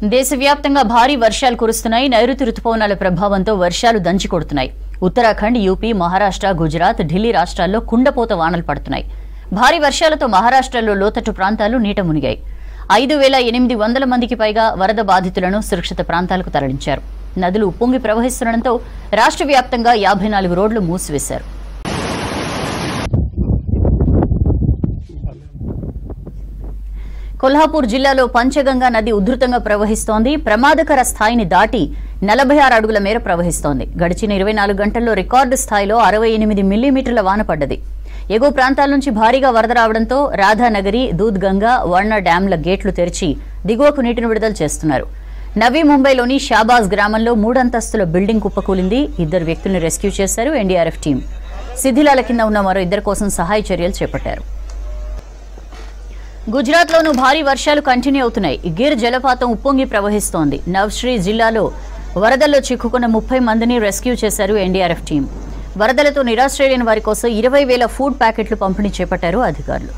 దేశవ్యాప్తంగా భారీ వర్షాలు కురుస్తున్నాయి. నైరుతి రుతుపవనాల ప్రభావంతో వర్షాలు దంచికొడుతున్నాయి. ఉత్తరాఖండ్, యూపీ, మహారాష్ట్ర, గుజరాత్, ఢిల్లీ రాష్ట్రాల్లో కుండపోత వానలు పడుతున్నాయి. భారీ వర్షాలతో మహారాష్ట్రలో లోతట్టు ప్రాంతాలు నీట మునిగాయి. 5,800 మందికి పైగా వరద బాధితులను సురక్షిత ప్రాంతాలకు తరలించారు. నదులు ఉప్పొంగి ప్రవహిస్తుండటంతో రాష్ట్ర వ్యాప్తంగా 54 రోడ్లు మూసివేశారు. కొల్హాపూర్ జిల్లాలో పంచగంగా నది ఉధృతంగా ప్రవహిస్తోంది. ప్రమాదకర స్థాయిని దాటి 46 అడుగుల మేర ప్రవహిస్తోంది. గడిచిన 24 గంటల్లో రికార్డు స్థాయిలో 68 మిల్లీమీటర్ల వాన పడ్డది. ఎగువ ప్రాంతాల నుంచి భారీగా వరద రావడంతో రాధానగరి, దూద్గంగా, వర్ణ డ్యాంల గేట్లు తెరిచి దిగువకు నీటిని విడుదల చేస్తున్నారు. నవీ ముంబైలోని షాబాజ్ గ్రామంలో 3 అంతస్తుల బిల్డింగ్ కుప్పకూలింది. 2 వ్యక్తులను రెస్క్యూ చేశారు ఎన్డీఆర్ఎఫ్ టీం. శిథిలాల కింద ఉన్న మరో 2 కోసం సహాయ చర్యలు చేపట్టారు. గుజరాత్లోనూ భారీ వర్షాలు కంటిన్యూ అవుతున్నాయి. గిర్ జలపాతం ఉప్పొంగి ప్రవహిస్తోంది. నవ్శ్రీ జిల్లాలో వరదల్లో చిక్కుకున్న 30 మందిని రెస్క్యూ చేశారు ఎన్డీఆర్ఎఫ్ టీం. వరదలతో నిరాశ్రయులైన వారి కోసం 20,000 ఫుడ్ ప్యాకెట్లు పంపిణీ చేపట్టారు అధికారులు.